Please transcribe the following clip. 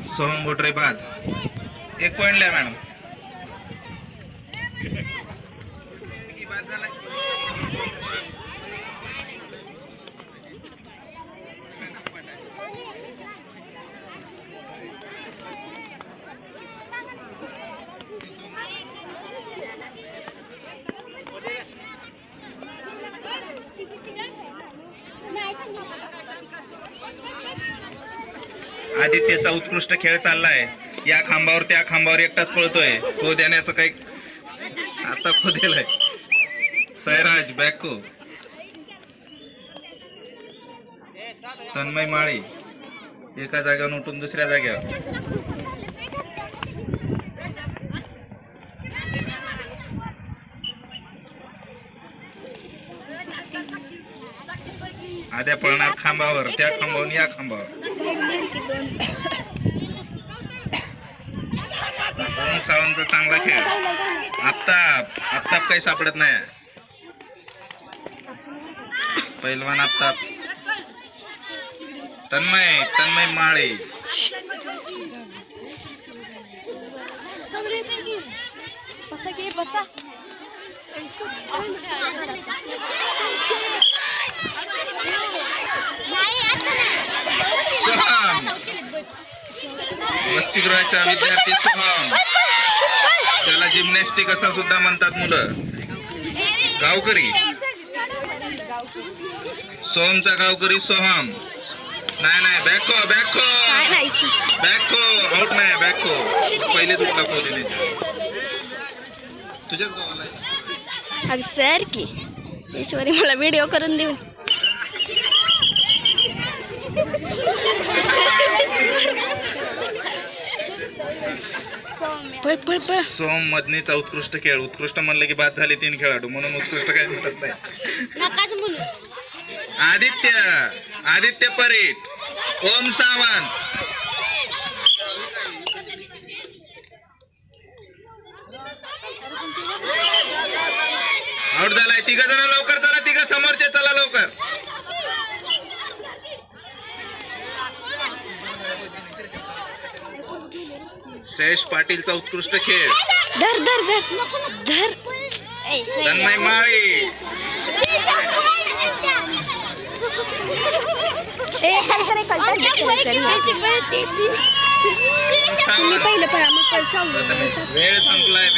सोहम गोटरे बाद 1 पॉइंट लिया मॅडम. आदित्यचा उत्कृष्ट खेळ चाललाय. या खांबावर त्या खांबावर एकटाच पळतोय. खो देण्याचं काही आता खो दिलाय. सैराज बॅको. तन्मय माळी एका जागेवर उठून दुसऱ्या जागेवर. आद्या पळणार खांबावर त्या खांबावर या खांबावर. ओम सावंत चांगला खेळ. आफताब काही सापडत नाही. पैलवान आफताब. तन्मय माळे. सोहम वसतिगृहाचा विद्यार्थी सोहम. त्याला जिम्नॅस्टिक असं सुद्धा म्हणतात मुलं. गावकरी सोहमचा गावकरी सोहम. नाही बॅको आउट नाही. बॅको पहिले तुटला पोहोचले तुझ्याच गावाला. अग सर की ईश्वरी मला व्हिडिओ करून देऊन. सोम मदनीचा उत्कृष्ट खेळ. उत्कृष्ट म्हणलं की बाद झाले 3 खेळाडू म्हणून उत्कृष्ट काय म्हणत नाही. आदित्य परीट. ओम सावंत. आउट झालाय. 3 जण लवकर चला. 3 समोरचे चला लवकर. श्रेयश पाटीलचा उत्कृष्ट खेळ. धर तन्मय माळी. वेळ संपलाय.